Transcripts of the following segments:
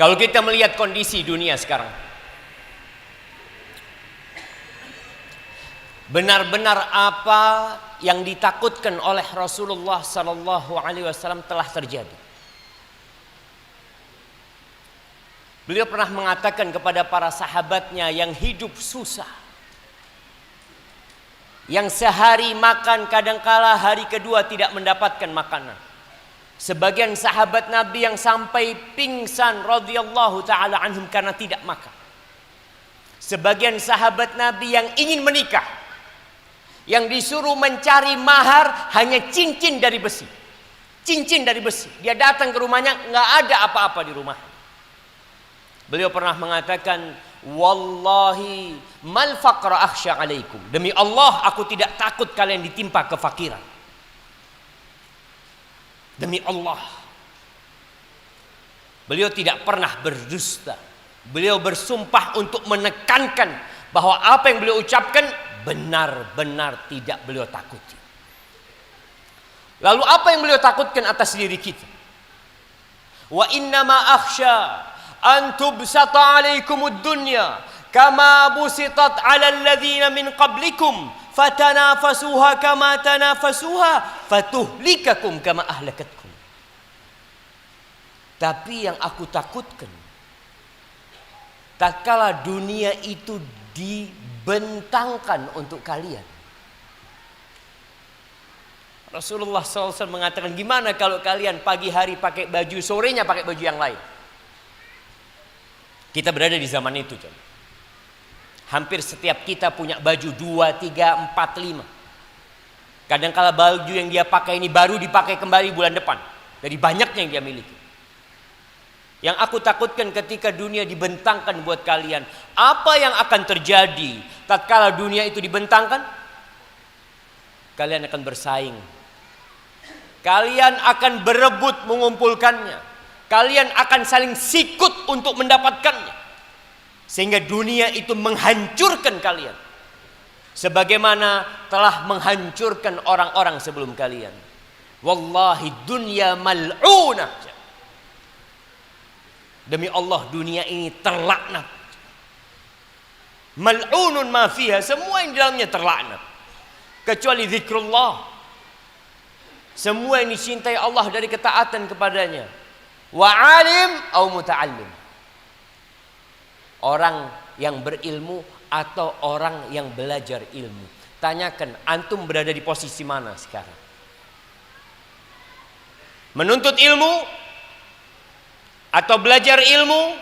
Kalau kita melihat kondisi dunia sekarang, benar-benar apa yang ditakutkan oleh Rasulullah sallallahu alaihi wasallam telah terjadi. Beliau pernah mengatakan kepada para sahabatnya yang hidup susah, yang sehari makan kadangkala hari kedua tidak mendapatkan makanan. Sebagian sahabat Nabi yang sampai pingsan radhiyallahu taala anhum karena tidak makan. Sebagian sahabat Nabi yang ingin menikah, yang disuruh mencari mahar hanya cincin dari besi. Cincin dari besi. Dia datang ke rumahnya, nggak ada apa-apa di rumah. Beliau pernah mengatakan, wallahi mal faqra akhsha alaikum. Demi Allah, aku tidak takut kalian ditimpa kefakiran. Demi Allah. Beliau tidak pernah berdusta. Beliau bersumpah untuk menekankan bahwa apa yang beliau ucapkan benar-benar tidak beliau takuti. Lalu apa yang beliau takutkan atas diri kita? Wa innama akhsha an tubsata alaikumud dunya kama busitat ala alladhina min qablikum fatanafasuha kama tanafasuha fatuhlikakum kama ahlakatkum. Tapi yang aku takutkan, tak kala dunia itu dibentangkan untuk kalian. Rasulullah SAW mengatakan, gimana kalau kalian pagi hari pakai baju, sorenya pakai baju yang lain? Kita berada di zaman itu. Hampir setiap kita punya baju 2, 3, 4, 5. Kadang-kala baju yang dia pakai ini baru dipakai kembali bulan depan. Dari banyaknya yang dia miliki. Yang aku takutkan ketika dunia dibentangkan buat kalian, apa yang akan terjadi tatkala dunia itu dibentangkan? Kalian akan bersaing. Kalian akan berebut mengumpulkannya. Kalian akan saling sikut untuk mendapatkannya. Sehingga dunia itu menghancurkan kalian. Sebagaimana telah menghancurkan orang-orang sebelum kalian. Wallahi dunya mal'unah. Demi Allah dunia ini terlaknat. Mal'unun ma fiha, semua yang di dalamnya terlaknat. Kecuali zikrullah. Semua yang dicintai Allah dari ketaatan kepadanya. Wa alim au muta'allim. Orang yang berilmu atau orang yang belajar ilmu. Tanyakan, antum berada di posisi mana sekarang? Menuntut ilmu atau belajar ilmu,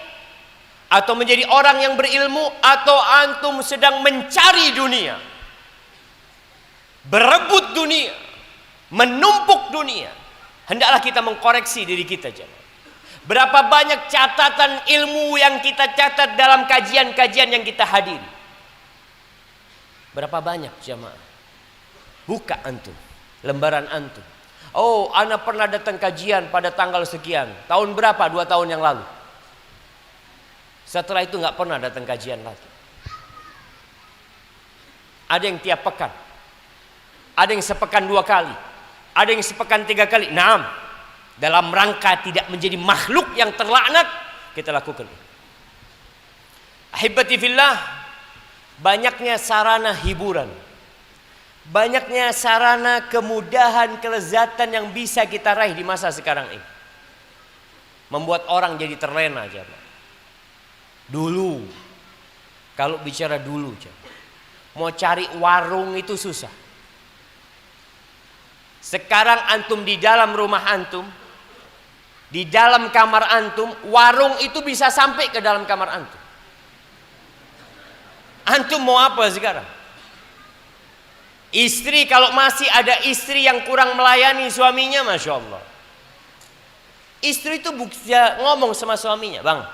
atau menjadi orang yang berilmu, atau antum sedang mencari dunia, berebut dunia, menumpuk dunia? Hendaklah kita mengkoreksi diri kita, jemaah. Berapa banyak catatan ilmu yang kita catat dalam kajian-kajian yang kita hadiri? Berapa banyak, jemaah? Buka antum, lembaran antum. Oh, ana pernah datang kajian pada tanggal sekian. Tahun berapa? 2 tahun yang lalu. Setelah itu nggak pernah datang kajian lagi. Ada yang tiap pekan. Ada yang sepekan 2 kali. Ada yang sepekan 3 kali. Naam. Dalam rangka tidak menjadi makhluk yang terlaknat, kita lakukan. Ahibati fillah, banyaknya sarana hiburan. Banyaknya sarana kemudahan, kelezatan yang bisa kita raih di masa sekarang ini. Membuat orang jadi terlena, jemaah. Dulu, kalau bicara dulu, jemaah, mau cari warung itu susah. Sekarang antum di dalam rumah antum, di dalam kamar antum, warung itu bisa sampai ke dalam kamar antum. Antum mau apa sekarang? Istri, kalau masih ada istri yang kurang melayani suaminya, Masya Allah. Istri itu bisa ngomong sama suaminya, bang,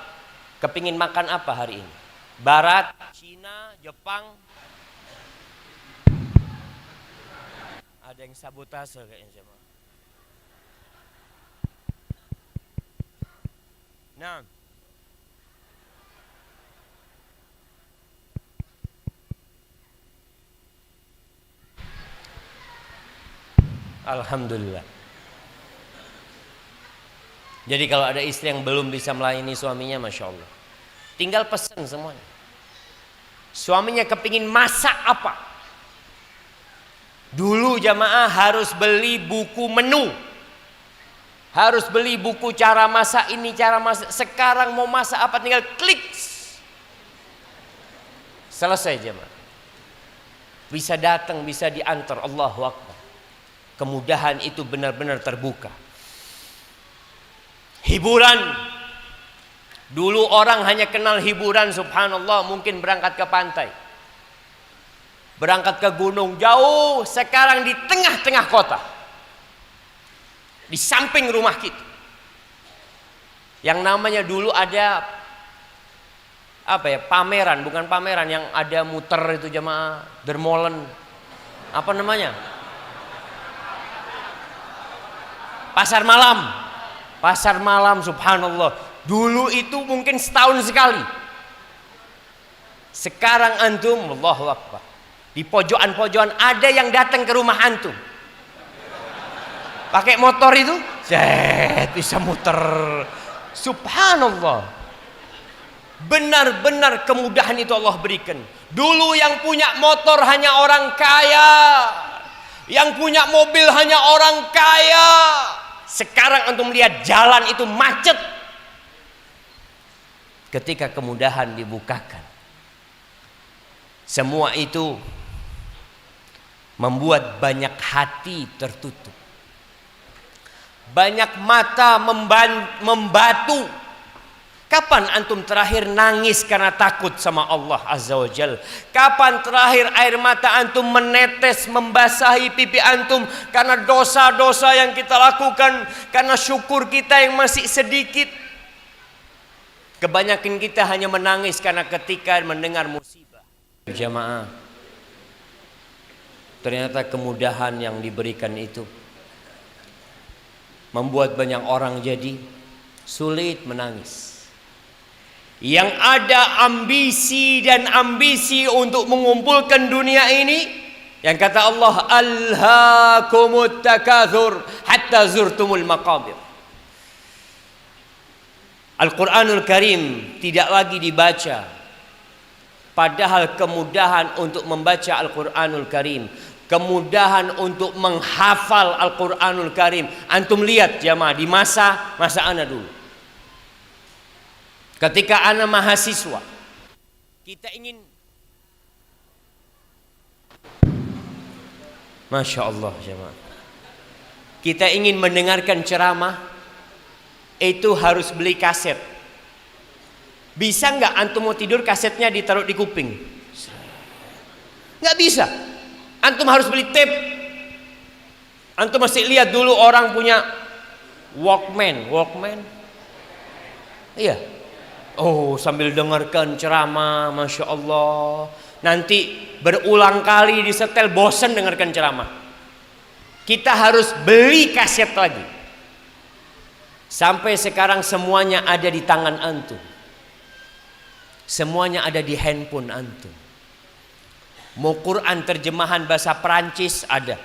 kepingin makan apa hari ini? Barat, Cina, Jepang. Ada yang sabotase kayaknya, jemaah. Nah, alhamdulillah. Jadi kalau ada istri yang belum bisa melayani suaminya, Masya Allah, tinggal pesan semuanya. Suaminya kepingin masak apa, dulu jamaah harus beli buku menu, harus beli buku cara masak ini, cara masak. Sekarang mau masak apa tinggal klik, selesai jemaah. Bisa datang, bisa diantar. Allahu Akbar. Kemudahan itu benar-benar terbuka. Hiburan. Dulu orang hanya kenal hiburan, subhanallah, mungkin berangkat ke pantai, berangkat ke gunung jauh. Sekarang di tengah-tengah kota, di samping rumah kita. Yang namanya dulu ada apa ya, pameran, bukan pameran, yang ada muter itu jemaah, dermolen, apa namanya, pasar malam. Pasar malam, subhanallah, dulu itu mungkin setahun sekali. Sekarang antum, Allahu Akbar, di pojokan-pojokan ada yang datang ke rumah antum pakai motor itu, bisa muter. Subhanallah. Benar-benar kemudahan itu Allah berikan. Dulu yang punya motor hanya orang kaya, yang punya mobil hanya orang kaya. Sekarang antum lihat jalan itu macet. Ketika kemudahan dibukakan, semua itu membuat banyak hati tertutup, banyak mata membatu. Kapan antum terakhir nangis karena takut sama Allah Azza wa Jal? Kapan terakhir air mata antum menetes membasahi pipi antum karena dosa-dosa yang kita lakukan, karena syukur kita yang masih sedikit? Kebanyakan kita hanya menangis karena ketika mendengar musibah. Jamaah, ternyata kemudahan yang diberikan itu membuat banyak orang jadi sulit menangis. Yang ada ambisi dan ambisi untuk mengumpulkan dunia ini, yang kata Allah, alhaakumut takatsur hatta zurtumul maqabir. Al-Quranul Karim tidak lagi dibaca, padahal kemudahan untuk membaca Al-Quranul Karim, kemudahan untuk menghafal Al-Quranul Karim. Antum lihat jamaah, di masa ana dulu, ketika ana mahasiswa, kita ingin, Masya Allah jemaah, kita ingin mendengarkan ceramah, itu harus beli kaset. Bisa nggak antum mau tidur kasetnya ditaruh di kuping? Nggak bisa. Antum harus beli tape. Antum masih lihat dulu orang punya Walkman. Iya. Oh, sambil dengarkan ceramah, Masya Allah. Nanti berulang kali disetel, bosan dengarkan ceramah. Kita harus beli kaset lagi. Sampai sekarang semuanya ada di tangan antum. Semuanya ada di handphone antum. Mau Quran terjemahan bahasa Perancis ada.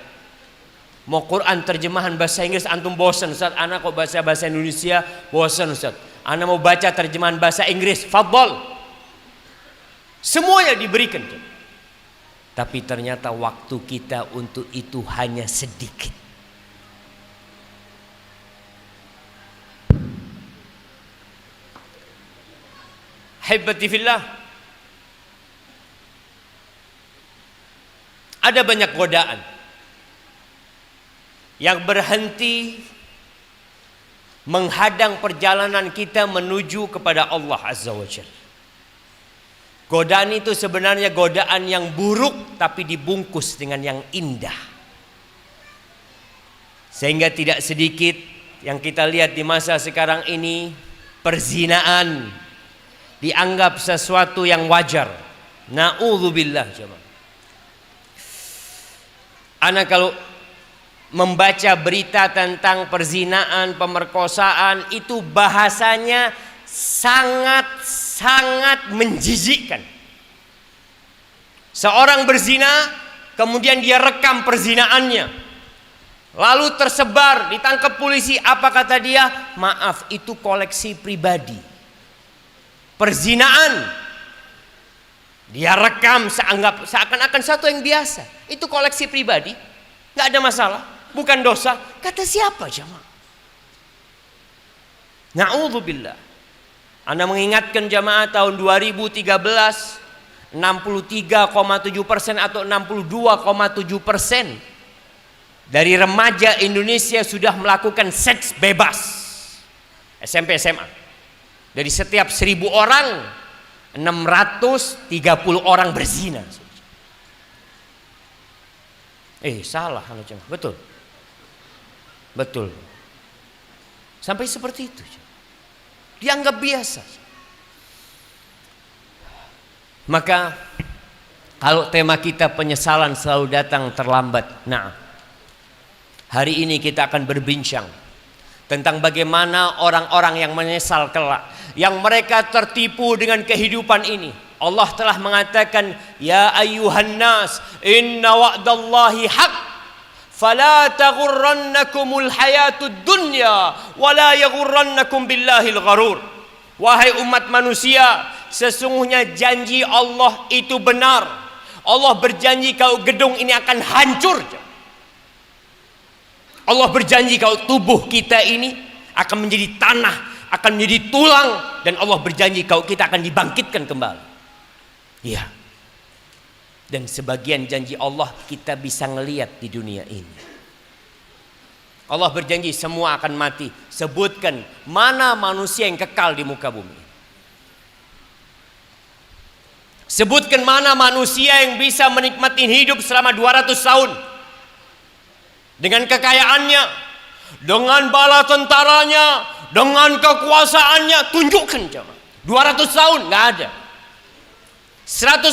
Mau Quran terjemahan bahasa Inggris antum bosan, Ustaz, anak kok bahasa Indonesia bosan, Ustaz. Anda mau baca terjemahan bahasa Inggris, fadhol. Semuanya diberikan. Tapi ternyata waktu kita untuk itu hanya sedikit. Haibati fillah, ada banyak godaan yang berhenti menghadang perjalanan kita menuju kepada Allah Azza wa Jalla. Godaan itu sebenarnya godaan yang buruk, tapi dibungkus dengan yang indah. Sehingga tidak sedikit yang kita lihat di masa sekarang ini, perzinaan dianggap sesuatu yang wajar. Na'udzubillah jemaah. Ana kalau membaca berita tentang perzinaan, pemerkosaan, itu bahasanya sangat menjijikkan. Seorang berzina, kemudian dia rekam perzinaannya, Lalu tersebar, ditangkap polisi. Apa kata dia? Maaf, itu koleksi pribadi. Perzinaan. Dia rekam seakan-akan satu yang biasa. Itu koleksi pribadi, nggak ada masalah, bukan dosa. Kata siapa jamaah? Na'udzubillah. Anda mengingatkan jamaah tahun 2013, 63,7% atau 62,7% dari remaja Indonesia sudah melakukan seks bebas. SMP SMA. Dari setiap 1000 orang, 630 orang berzina. Salah betul. Betul. Sampai seperti itu. Dianggap biasa. Maka kalau tema kita penyesalan selalu datang terlambat. Nah, hari ini kita akan berbincang tentang bagaimana orang-orang yang menyesal kelak, yang mereka tertipu dengan kehidupan ini. Allah telah mengatakan, ya ayyuhan nas, inna wa'dallahi haq, fala taghurrannakumul hayatud dunya, wala yaghurrannakum billahil gharur. Wahai umat manusia, sesungguhnya janji Allah itu benar. Allah berjanji kalau gedung ini akan hancur. Allah berjanji kalau tubuh kita ini akan menjadi tanah, akan menjadi tulang, dan Allah berjanji kalau kita akan dibangkitkan kembali. Ya. Dan sebagian janji Allah kita bisa ngelihat di dunia ini. Allah berjanji semua akan mati. Sebutkan mana manusia yang kekal di muka bumi. Sebutkan mana manusia yang bisa menikmati hidup selama 200 tahun. Dengan kekayaannya, dengan bala tentaranya, dengan kekuasaannya, tunjukkan coba. 200 tahun nggak ada. 150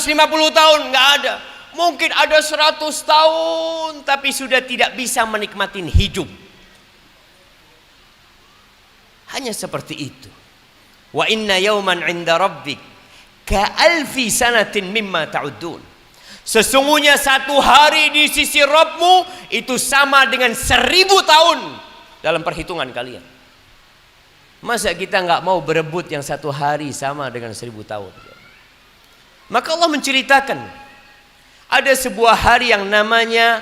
tahun nggak ada. Mungkin ada 100 tahun tapi sudah tidak bisa menikmati hidup. Hanya seperti itu. Wa inna yawman 'inda rabbik ka'alfi sanatin mimma ta'udun. Sesungguhnya satu hari di sisi Rabbmu itu sama dengan 1000 tahun dalam perhitungan kalian. Masa kita nggak mau berebut yang satu hari sama dengan 1000 tahun? Maka Allah menceritakan ada sebuah hari yang namanya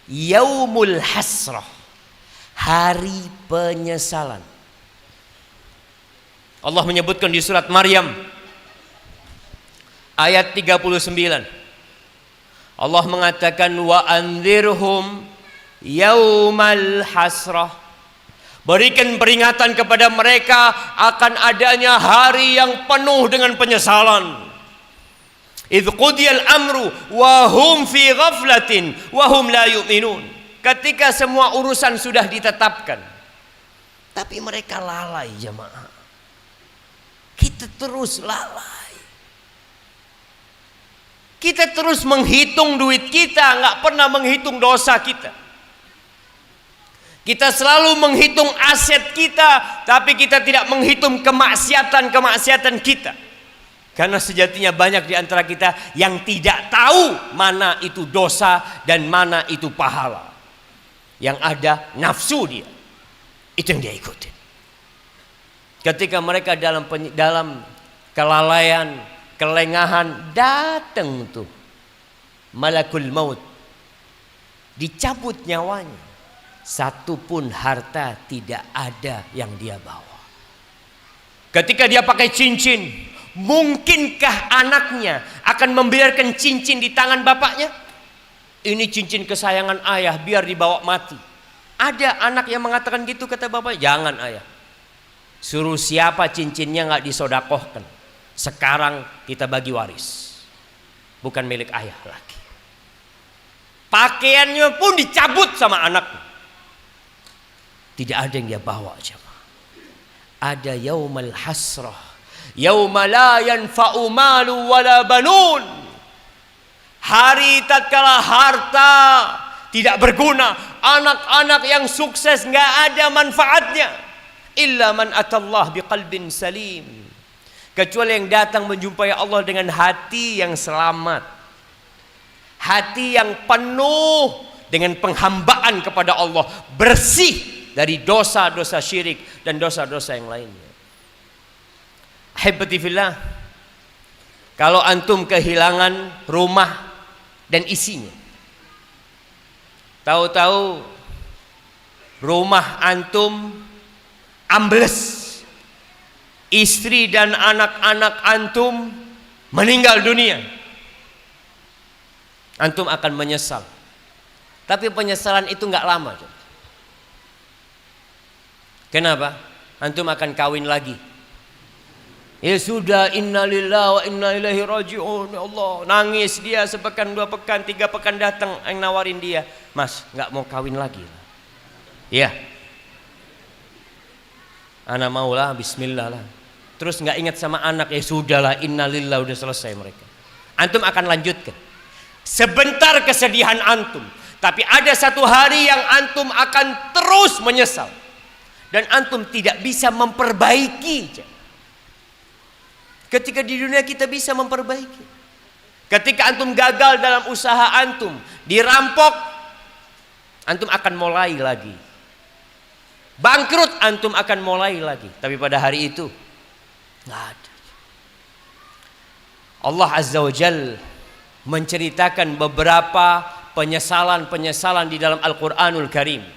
Yaumul Hasrah, hari penyesalan. Allah menyebutkan di surat Maryam ayat 39. Allah mengatakan wa anzirhum yaumal hasrah. Berikan peringatan kepada mereka akan adanya hari yang penuh dengan penyesalan. Idz qudiyal amru wa hum fi ghaflatin wa hum la yu'minun. Ketika semua urusan sudah ditetapkan, tapi mereka lalai jemaah. Kita terus lalai. Kita terus menghitung duit kita, nggak pernah menghitung dosa kita. Kita selalu menghitung aset kita, tapi kita tidak menghitung kemaksiatan kita. Karena sejatinya banyak di antara kita yang tidak tahu mana itu dosa dan mana itu pahala. Yang ada nafsu dia, itu yang dia ikutin. Ketika mereka dalam kelalaian, kelengahan, datang tuh malakul maut, dicabut nyawanya. Satupun harta tidak ada yang dia bawa. Ketika dia pakai cincin, mungkinkah anaknya akan membiarkan cincin di tangan bapaknya? Ini cincin kesayangan ayah, biar dibawa mati. Ada anak yang mengatakan gitu, kata bapaknya, jangan ayah. Suruh siapa cincinnya nggak disodakohkan. Sekarang kita bagi waris, bukan milik ayah lagi. Pakaiannya pun dicabut sama anaknya. Tidak ada yang dia bawa jemaah. Ada yaumul hasrah, yauma la yanfa'u malu wala banun. Hari tatkala harta tidak berguna, anak-anak yang sukses nggak ada manfaatnya. Illa man atallah biqalbin salim. Kecuali yang datang menjumpai Allah dengan hati yang selamat, hati yang penuh dengan penghambaan kepada Allah, bersih dari dosa-dosa syirik dan dosa-dosa yang lainnya. Ahibati fillah, kalau antum kehilangan rumah dan isinya, tahu-tahu rumah antum ambles, istri dan anak-anak antum meninggal dunia, antum akan menyesal. Tapi penyesalan itu nggak lama. Kenapa? Antum akan kawin lagi. Ya sudah, innalillahi wa inna ilaihi raji'un. Ya Allah, nangis dia sepekan, 2 pekan, 3 pekan, datang yang nawarin dia, Mas, nggak mau kawin lagi? Ya, anak maulah, bismillah lah. Terus nggak ingat sama anak, ya sudahlah, innalillahi, udah selesai mereka. Antum akan lanjutkan. Sebentar kesedihan antum, tapi ada satu hari yang antum akan terus menyesal. Dan antum tidak bisa memperbaiki. Ketika di dunia kita bisa memperbaiki. Ketika antum gagal dalam usaha antum, dirampok, antum akan mulai lagi. Bangkrut, antum akan mulai lagi. Tapi pada hari itu nggak ada. Allah Azza wa Jal menceritakan beberapa penyesalan-penyesalan di dalam Al-Quranul Karim.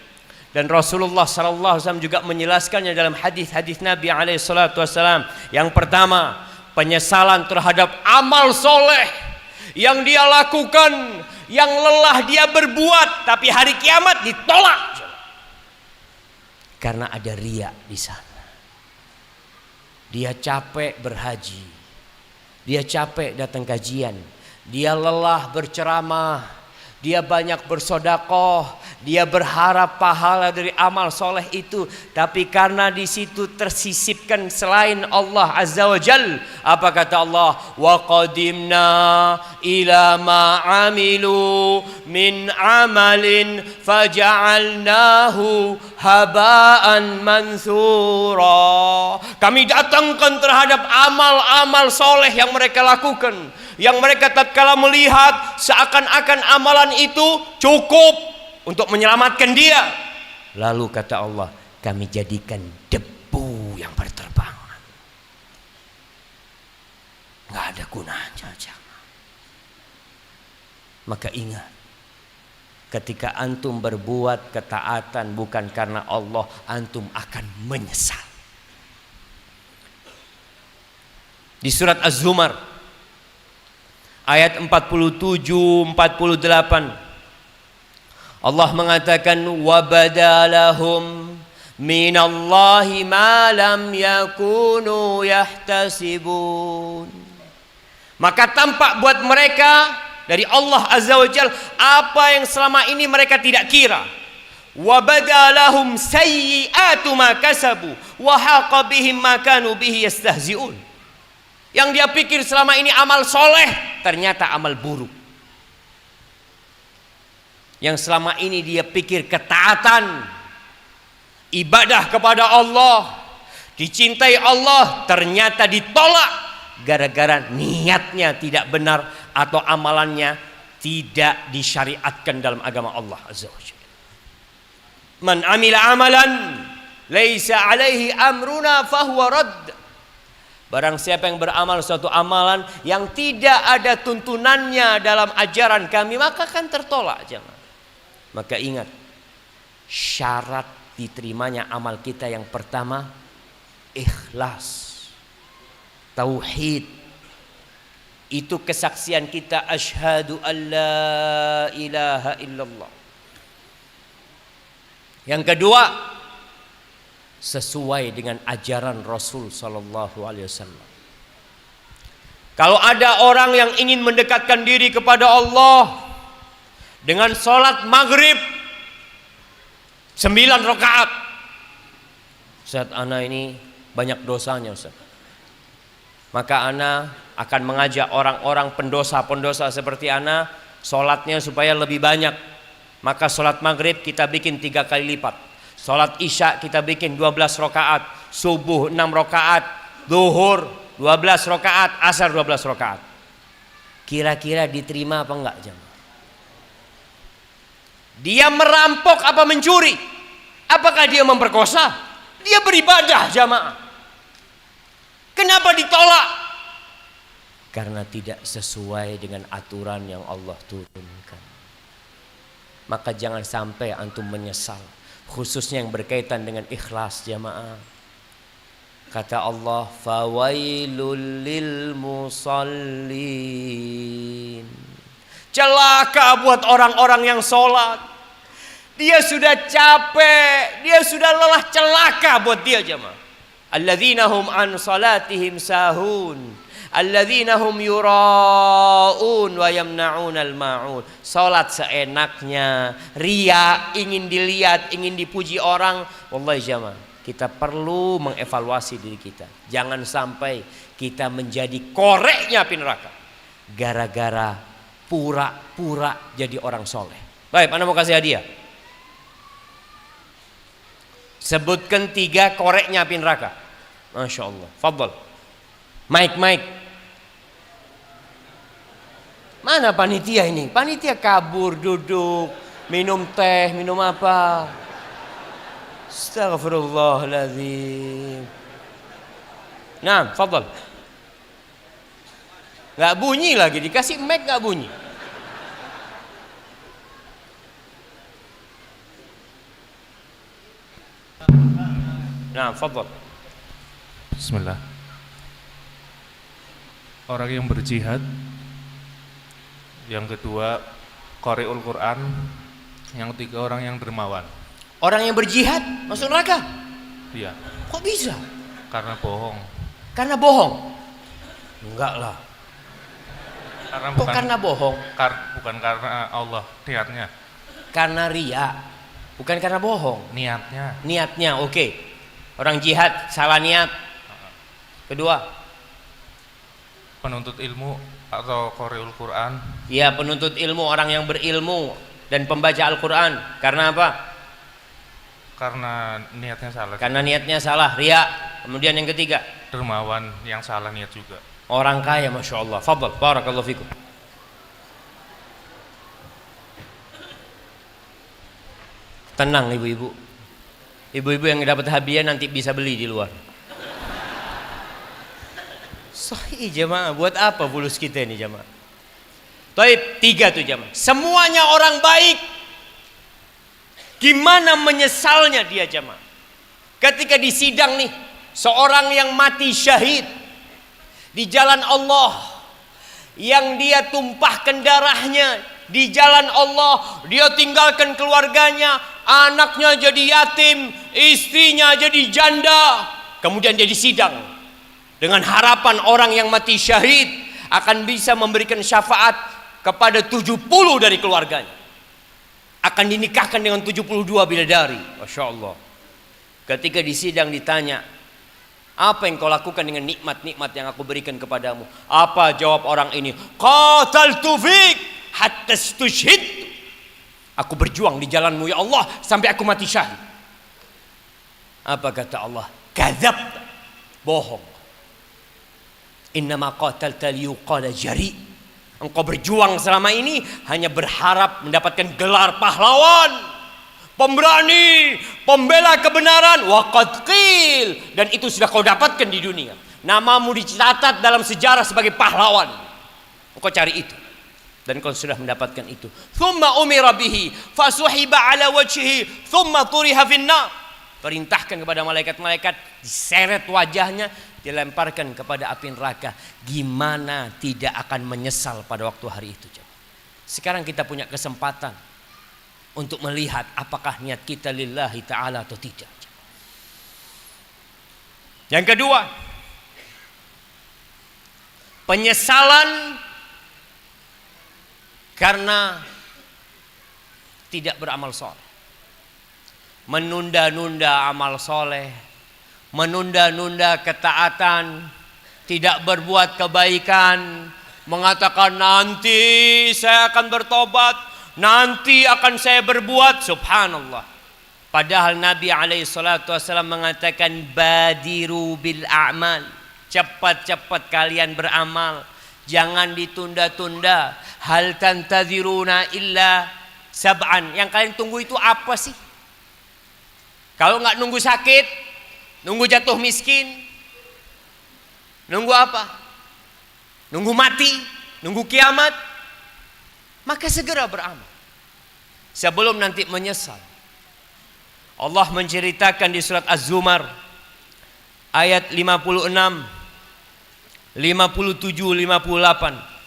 Dan Rasulullah SAW juga menjelaskannya dalam hadis-hadis Nabi SAW. Yang pertama, penyesalan terhadap amal soleh yang dia lakukan, yang lelah dia berbuat, tapi hari kiamat ditolak karena ada riya di sana. Dia capek berhaji, dia capek datang kajian, dia lelah berceramah, dia banyak bersedekah, dia berharap pahala dari amal soleh itu, tapi karena di situ tersisipkan selain Allah Azza wa Jal. Apa kata Allah? Wa qadimna ila ma amilu min amalin faja'alnahu haba'an mansura. Kami datangkan terhadap amal-amal soleh yang mereka lakukan, yang mereka tatkala melihat seakan-akan amalan itu cukup untuk menyelamatkan dia, lalu kata Allah, kami jadikan debu yang berterbangan, nggak ada gunanya. Jangan. Maka ingat, ketika antum berbuat ketaatan bukan karena Allah, antum akan menyesal. Di surat Az-Zumar ayat 47-48, Allah mengatakan, wa badalahum minallahi ma lam yakunu yahtasibun. Maka tampak buat mereka dari Allah Azza wa Jalla apa yang selama ini mereka tidak kira. Wa badalahum sayyi'atu ma kasabu wa haqa bihim ma kanu bihi yastahzi'un. Yang dia pikir selama ini amal soleh, ternyata amal buruk. Yang selama ini dia pikir ketaatan, ibadah kepada Allah, dicintai Allah, ternyata ditolak gara-gara niatnya tidak benar atau amalannya tidak disyariatkan dalam agama Allah Azza wa Jalla. Man amila amalan laisa alaihi amruna fahuwa radd. Barang siapa yang beramal suatu amalan yang tidak ada tuntunannya dalam ajaran kami, maka akan tertolak. Jangan. Maka ingat, syarat diterimanya amal kita yang pertama, ikhlas, tauhid. Itu kesaksian kita, asyhadu an la ilaha illallah. Yang kedua, sesuai dengan ajaran Rasul sallallahu alaihi wasallam. Kalau ada orang yang ingin mendekatkan diri kepada Allah dengan sholat maghrib 9 rakaat, Ustaz, ana ini banyak dosanya, Ustaz. Maka ana akan mengajak orang-orang pendosa-pendosa seperti ana sholatnya supaya lebih banyak. Maka sholat maghrib kita bikin 3 kali lipat, sholat isya kita bikin 12 rakaat, subuh 6 rakaat, zuhur 12 rakaat, asar 12 rakaat. Kira-kira diterima apa enggak, jemaah? Dia merampok apa mencuri? Apakah dia memperkosa? Dia beribadah jamaah. Kenapa ditolak? Karena tidak sesuai dengan aturan yang Allah turunkan. Maka jangan sampai antum menyesal, khususnya yang berkaitan dengan ikhlas jamaah. Kata Allah, fawailul lil musallin. Celaka buat orang-orang yang sholat. Dia sudah capek, dia sudah lelah, celaka buat dia jemaah. Alladzina hum an salatihim sahun, alladzina hum yura'un wa yamna'unal ma'un. Salat seenaknya, riya, ingin dilihat, ingin dipuji orang. Wallahi jemaah, kita perlu mengevaluasi diri kita. Jangan sampai kita menjadi koreknya api neraka gara-gara pura-pura jadi orang soleh. Baik, mana mau kasih hadiah? Sebutkan 3 koreknya api neraka. Masya Allah. Fadl. Mike. Mana panitia ini? Panitia kabur, duduk, minum teh, minum apa? Astagfirullahaladzim. Nah, fadl. Gak bunyi lagi, dikasih mic gak bunyi. Nah, fadl. Bismillah. Orang yang berjihad, yang kedua qari'ul Quran, yang ketiga orang yang dermawan. Orang yang berjihad masuk neraka? Iya. Kok bisa? Karena bohong. Karena bohong? Enggak lah. Karena bohong? Bukan karena Allah niatnya. Karena riya. Bukan karena bohong. Niatnya, oke. Orang jihad salah niat. Kedua, penuntut ilmu atau qari'ul Quran. Ya, penuntut ilmu, orang yang berilmu dan pembaca Al-Quran. Karena apa? Karena niatnya salah. Karena niatnya salah, riya. Kemudian yang ketiga, dermawan yang salah niat juga. Orang kaya, masya Allah. Fadl, barakallahu fikum. Tenang ibu-ibu. Ibu-ibu yang dapat hadiah nanti bisa beli di luar. Sahih jemaah, buat apa fulus kita ini jemaah? Taib, 3 tuh jemaah. Semuanya orang baik. Gimana menyesalnya dia jemaah? Ketika di sidang nih, seorang yang mati syahid di jalan Allah, yang dia tumpahkan darahnya di jalan Allah, dia tinggalkan keluarganya, anaknya jadi yatim, istrinya jadi janda, kemudian dia disidang dengan harapan orang yang mati syahid akan bisa memberikan syafaat kepada 70 dari keluarganya, akan dinikahkan dengan 72 bidadari. Masya Allah. Ketika disidang ditanya, apa yang kau lakukan dengan nikmat-nikmat yang aku berikan kepadamu? Apa jawab orang ini? Qataltu fik hatta istushhid. Aku berjuang di jalanmu ya Allah sampai aku mati syahid. Apa kata Allah? Kadzabta. Bohong. Innama qatalta liyuqala jari. Engkau berjuang selama ini hanya berharap mendapatkan gelar pahlawan, pemberani, pembela kebenaran. Waqad qil, dan itu sudah kau dapatkan di dunia. Namamu dicatat dalam sejarah sebagai pahlawan. Engkau cari itu dan kau sudah mendapatkan itu. Thumma umira bihi fasuhiba ala wajhihi thumma turiha finnar. Perintahkan kepada malaikat-malaikat, diseret wajahnya, dilemparkan kepada api neraka. Gimana tidak akan menyesal pada waktu hari itu? Sekarang kita punya kesempatan untuk melihat apakah niat kita lillahi ta'ala atau tidak. Yang kedua, penyesalan karena tidak beramal soleh, menunda-nunda amal soleh, menunda-nunda ketaatan, tidak berbuat kebaikan, mengatakan nanti saya akan bertobat, nanti akan saya berbuat. Subhanallah. Padahal Nabi alaihissalatu wassalam mengatakan badiru bil a'mal, cepat-cepat kalian beramal, jangan ditunda-tunda. Hal tantaziruna illa sab'an. Yang kalian tunggu itu apa sih? Kalau nggak nunggu sakit, nunggu jatuh miskin, nunggu apa? Nunggu mati, nunggu kiamat, maka segera beramal sebelum nanti menyesal. Allah menceritakan di surat Az-Zumar ayat 56, 57, 58.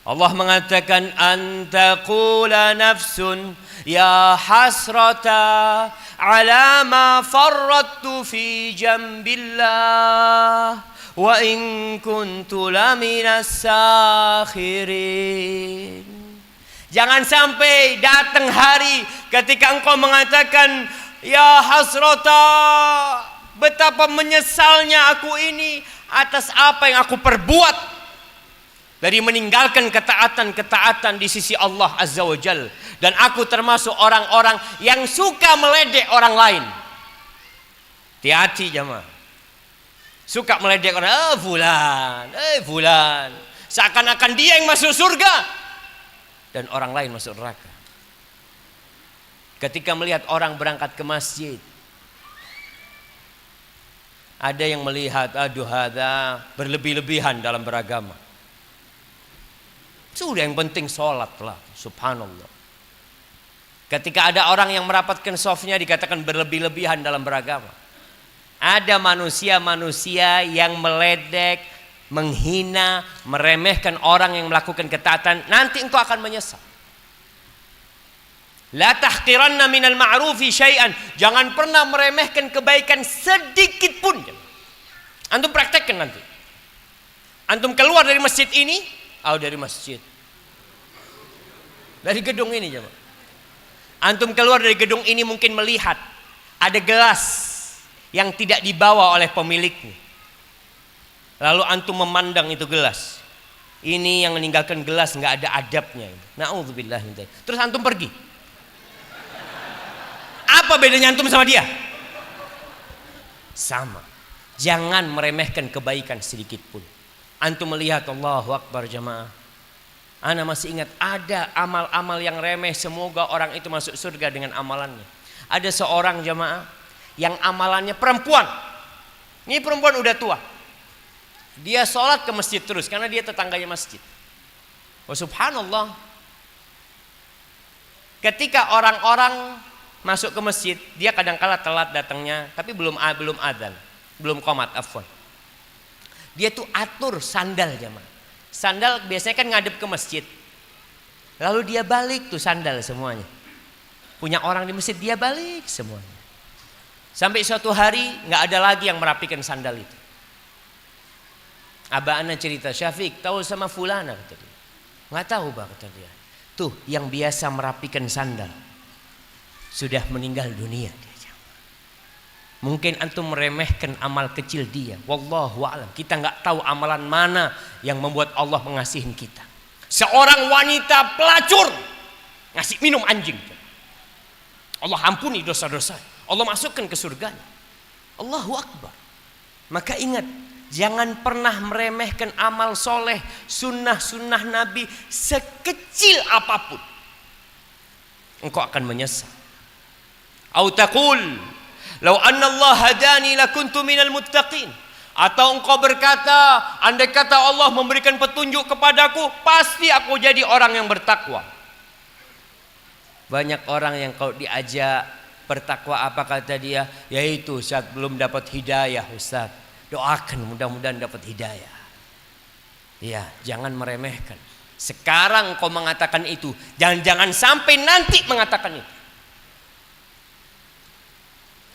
Allah mengatakan antaqula nafsun ya hasrata ala ma farrattu fi jambillah wa in kuntu laminas sakhirin. Jangan sampai datang hari ketika engkau mengatakan ya hasrata, betapa menyesalnya aku ini atas apa yang aku perbuat dari meninggalkan ketaatan-ketaatan di sisi Allah Azza wa Jal. Dan aku termasuk orang-orang yang suka meledek orang lain. Hati-hati jemaah. Suka meledek orang, fulan. Seakan-akan dia yang masuk surga dan orang lain masuk neraka. Ketika melihat orang berangkat ke masjid, ada yang melihat, aduh hadza berlebih-lebihan dalam beragama. Sudah, yang penting sholat lah, subhanallah. Ketika ada orang yang merapatkan sofnya dikatakan berlebih-lebihan dalam beragama. Ada manusia-manusia yang meledek, menghina, meremehkan orang yang melakukan ketaatan. Nanti engkau akan menyesal. La tahqiranna minal ma'rufi syai'an. Jangan pernah meremehkan kebaikan sedikit pun. Antum praktekkan nanti. Antum keluar dari masjid ini, dari masjid, dari gedung ini coba. Antum keluar dari gedung ini mungkin melihat ada gelas yang tidak dibawa oleh pemiliknya. Lalu antum memandang itu gelas. Ini yang meninggalkan gelas nggak ada adabnya. Na'udzubillah. Terus antum pergi. Apa bedanya antum sama dia? Sama. Jangan meremehkan kebaikan sedikit pun. Antum melihat Allahu Akbar jamaah. Ana masih ingat ada amal-amal yang remeh, semoga orang itu masuk surga dengan amalannya. Ada seorang jamaah yang amalannya perempuan. Ini perempuan udah tua. Dia sholat ke masjid terus karena dia tetangganya masjid. Oh subhanallah. Ketika orang-orang masuk ke masjid, dia kadang-kala telat datangnya, tapi belum adzan, belum qomat, afwan. Dia tuh atur sandal jamaah. Sandal biasanya kan ngadep ke masjid. Lalu dia balik tuh sandal semuanya. Punya orang di masjid dia balik semuanya. Sampai suatu hari nggak ada lagi yang merapikan sandal itu. Abah ana cerita, Syafiq tahu sama fulana kata dia. Nggak tahu bah kata dia. Tuh yang biasa merapikan sandal sudah meninggal dunia dia. Mungkin antum meremehkan amal kecil dia. Wallahu a'lam. Kita nggak tahu amalan mana yang membuat Allah mengasihi kita. Seorang wanita pelacur ngasih minum anjing. Allah ampuni dosa-dosa. Allah masukkan ke surganya. Allahu Akbar. Maka ingat, jangan pernah meremehkan amal soleh, sunnah-sunnah Nabi sekecil apapun. Engkau akan menyesal. Au taqul lau anna Allah hadani lakuntu minal muttaqin. Atau engkau berkata, andai kata Allah memberikan petunjuk kepadaku, pasti aku jadi orang yang bertakwa. Banyak orang yang kalau diajak bertakwa apa kata dia? Yaitu saat belum dapat hidayah Ustaz. Doakan mudah-mudahan dapat hidayah. Ya, jangan meremehkan. Sekarang kau mengatakan itu, jangan sampai nanti mengatakan itu.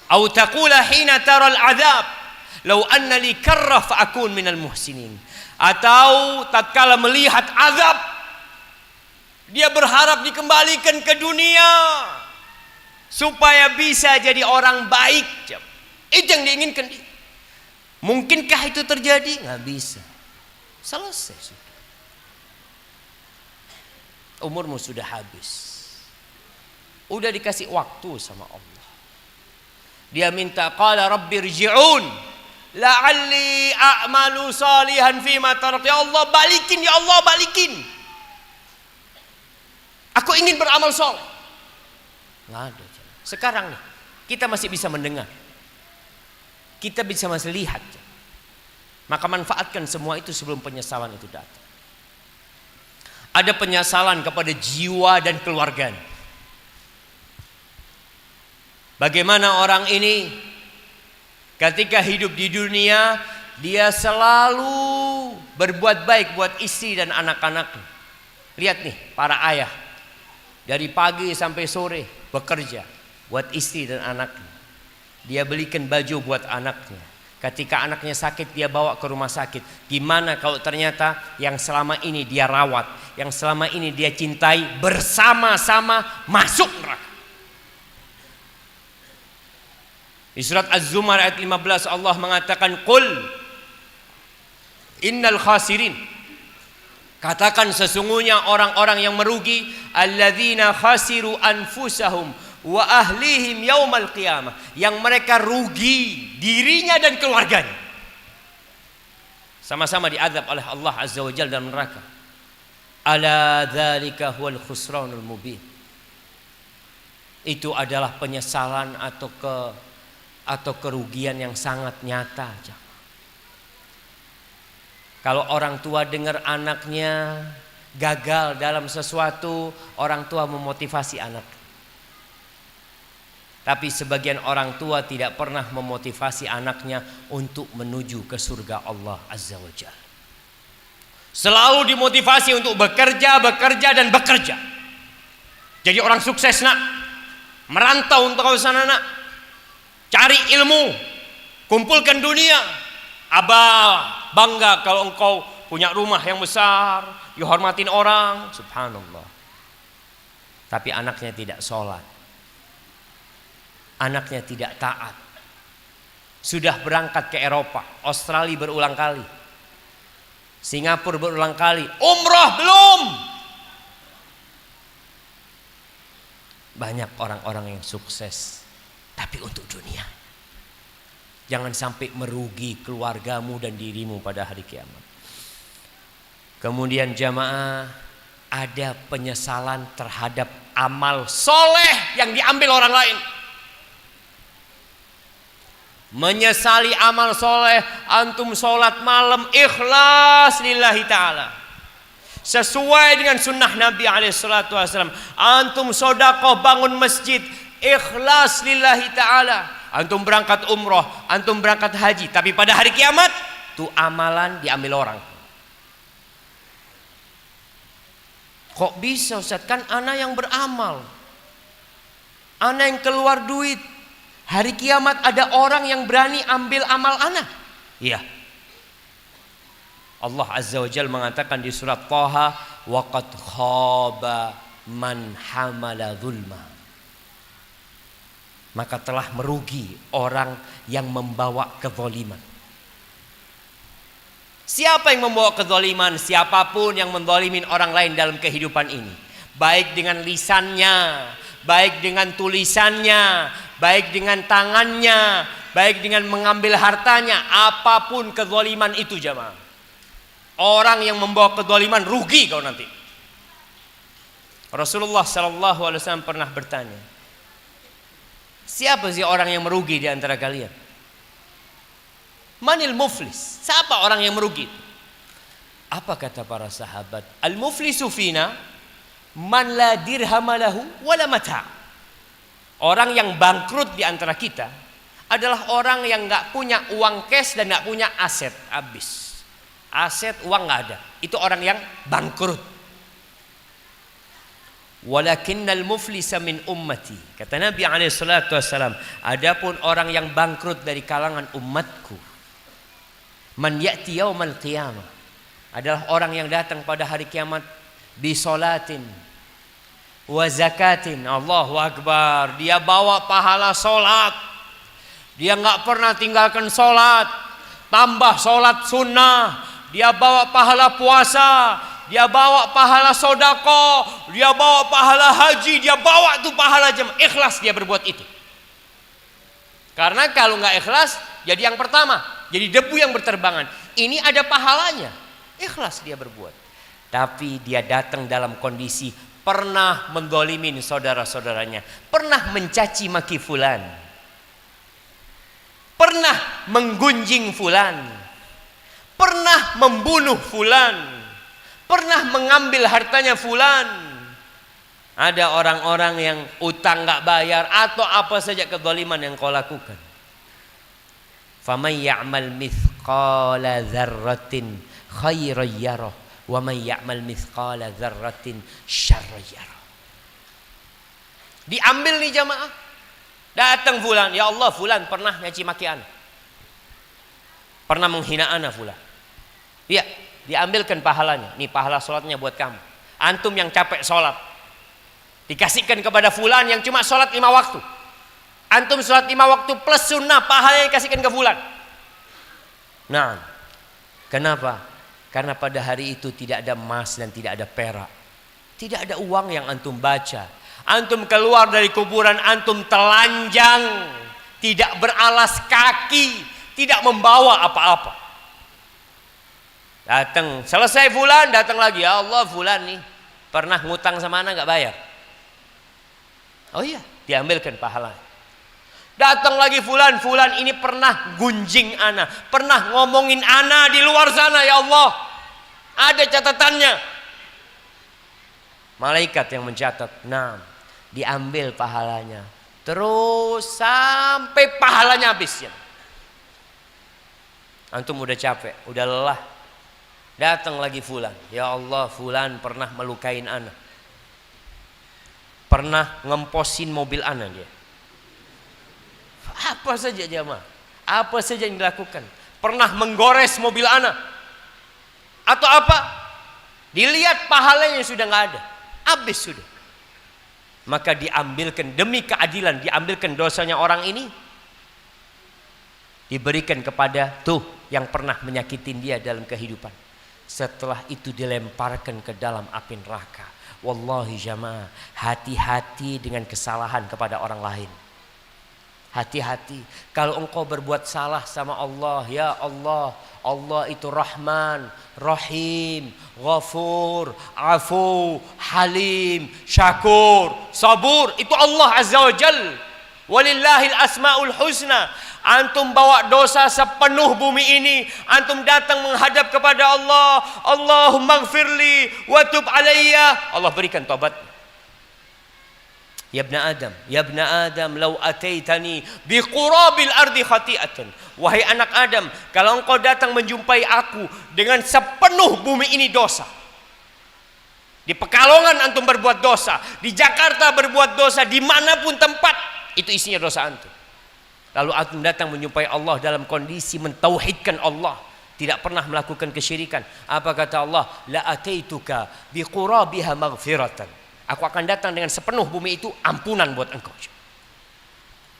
Au taqula hina taral adzab law anna li karrah fa akun minal muhsinin. Atau tatkala melihat azab dia berharap dikembalikan ke dunia supaya bisa jadi orang baik. Itu yang diinginkan dia. Mungkinkah itu terjadi? Nggak bisa. Selesai sudah. Umurmu sudah habis. Udah dikasih waktu sama Allah. Dia minta qala rabbi rji'un la'alli a'malu salihan fima taraktu. Ya Allah balikin, ya Allah balikin. Aku ingin beramal soleh. Nggak ada. Sekarang nih, kita masih bisa mendengar. Kita bisa masih lihat. Maka manfaatkan semua itu sebelum penyesalan itu datang. Ada penyesalan kepada jiwa dan keluarganya. Bagaimana orang ini ketika hidup di dunia, dia selalu berbuat baik buat istri dan anak-anaknya. Lihat nih para ayah, dari pagi sampai sore bekerja buat istri dan anaknya. Dia belikan baju buat anaknya. Ketika anaknya sakit dia bawa ke rumah sakit. Gimana kalau ternyata yang selama ini dia rawat, yang selama ini dia cintai, bersama-sama masuk neraka. Di surat Az-Zumar ayat 15 Allah mengatakan, Qul innal khasirin, katakan sesungguhnya orang-orang yang merugi, alladzina khasiru anfusahum wa ahlihim yaumal qiyamah, yang mereka rugi dirinya dan keluarganya, sama-sama diazab oleh Allah Azza wa Jalla dalam neraka. Ala dzalika huwal khusranul mubin. Itu adalah penyesalan atau kerugian yang sangat nyata. Kalau orang tua dengar anaknya gagal dalam sesuatu, orang tua memotivasi anak. Tapi sebagian orang tua tidak pernah memotivasi anaknya untuk menuju ke surga Allah Azza wa Jalla. Selalu dimotivasi untuk bekerja, dan bekerja. Jadi orang sukses nak, merantau untuk kau sana nak, cari ilmu, kumpulkan dunia. Abah bangga kalau engkau punya rumah yang besar, dihormatin orang, subhanallah. Tapi anaknya tidak sholat, anaknya tidak taat. Sudah berangkat ke Eropa, Australia berulang kali, Singapura berulang kali, umroh belum. Banyak orang-orang yang sukses tapi untuk dunia. Jangan sampai merugi keluargamu dan dirimu pada hari kiamat. Kemudian jamaah, ada penyesalan terhadap amal soleh yang diambil orang lain. Menyesali amal soleh, antum sholat malam ikhlas lillahi ta'ala, sesuai dengan sunnah Nabi SAW. Antum sodakoh bangun masjid ikhlas lillahi ta'ala. Antum berangkat umroh, antum berangkat haji, tapi pada hari kiamat tuh amalan diambil orang. Kok bisa Ustaz? Kan ana yang beramal, ana yang keluar duit. Hari kiamat ada orang yang berani ambil amal ana. Iya. Allah Azza wa Jalla mengatakan di surat Thaha, wa qad khaba man hamala zulma. Maka telah merugi orang yang membawa kezaliman. Siapa yang membawa kezaliman? Siapapun yang menzalimin orang lain dalam kehidupan ini, baik dengan lisannya, baik dengan tulisannya, baik dengan tangannya, baik dengan mengambil hartanya, apapun kezaliman itu jamaah. Orang yang membawa kezaliman rugi kau nanti. Rasulullah SAW pernah bertanya, siapa sih orang yang merugi di antara kalian? Manil muflis? Siapa orang yang merugi? Apa kata para sahabat? Al-muflisu fina man la dirham lahu wala mata'. Orang yang bangkrut di antara kita adalah orang yang nggak punya uang cash dan nggak punya aset, habis. Aset, uang nggak ada. Itu orang yang bangkrut. Walakinnal muflisa min ummati, kata Nabi SAW, adapun orang yang bangkrut dari kalangan umatku, man ya'ti yaumal qiyamah, adalah orang yang datang pada hari kiamat bi salatin wa zakatin. Allahu Akbar. Dia bawa pahala solat, dia nggak pernah tinggalkan solat, tambah solat sunnah. Dia bawa pahala puasa, dia bawa pahala sodako, dia bawa pahala haji, dia bawa tuh pahala jemaah. Ikhlas dia berbuat itu. Karena kalau nggak ikhlas, jadi yang pertama, jadi debu yang berterbangan. Ini ada pahalanya, ikhlas dia berbuat. Tapi dia datang dalam kondisi pernah mendolimin saudara-saudaranya, pernah mencaci maki fulan, pernah menggunjing fulan, pernah membunuh fulan, pernah mengambil hartanya fulan. Ada orang-orang yang utang nggak bayar atau apa saja kezaliman yang kau lakukan. Faman ya'mal mithqala dzarratin khairan yarah wa man ya'mal mithqala dzarratin syarran yarah. Diambil nih jamaah. Datang fulan, ya Allah fulan pernah nyaci maki ana. Pernah menghina ana fulan. Iya, diambilkan pahalanya. Nih pahala salatnya buat kamu. Antum yang capek salat, dikasihkan kepada fulan yang cuma sholat 5 waktu. Antum sholat 5 waktu plus sunnah, pahalanya dikasihkan ke fulan. Nah, kenapa? Karena pada hari itu tidak ada emas dan tidak ada perak, tidak ada uang yang antum baca. Antum keluar dari kuburan, antum telanjang, tidak beralas kaki, tidak membawa apa-apa. Datang, selesai fulan, datang lagi, ya Allah fulan nih pernah ngutang sama ana nggak bayar. Oh iya, diambilkan pahala. Datang lagi fulan, fulan ini pernah gunjing ana, pernah ngomongin ana di luar sana, ya Allah. Ada catatannya. Malaikat yang mencatat. Nah, diambil pahalanya. Terus sampai pahalanya habis ya. Antum udah capek, udah lelah. Datang lagi fulan, ya Allah fulan pernah melukain ana, pernah ngemposin mobil ana dia. Apa saja jamaah, apa saja yang dilakukan. Pernah menggores mobil ana atau apa, dilihat pahalanya sudah nggak ada, habis sudah. Maka diambilkan demi keadilan, diambilkan dosanya orang ini, diberikan kepada tuh yang pernah menyakitin dia dalam kehidupan. Setelah itu dilemparkan ke dalam api neraka. Wallahi jamaah, hati-hati dengan kesalahan kepada orang lain. Hati-hati kalau engkau berbuat salah sama Allah. Ya Allah, Allah itu Rahman, Rahim, Ghafur, Afu, Halim, Syakur, Sabur. Itu Allah Azza wa Jal. Walillahil asmaul husna. Antum bawa dosa sepenuh bumi ini, antum datang menghadap kepada Allah, Allahumma gfirli wa tub alayya, Allah berikan taubat. Ya ibna Adam, law ataitani biqurabil ardi khati'atan. Wahai anak Adam, kalau engkau datang menjumpai aku dengan sepenuh bumi ini dosa. Di Pekalongan antum berbuat dosa, di Jakarta berbuat dosa, dimanapun tempat itu isinya dosa antum. Lalu antum datang menjumpai Allah dalam kondisi mentauhidkan Allah, tidak pernah melakukan kesyirikan. Apa kata Allah? La ataituka biqurabiha maghfiratan. Aku akan datang dengan sepenuh bumi itu ampunan buat engkau.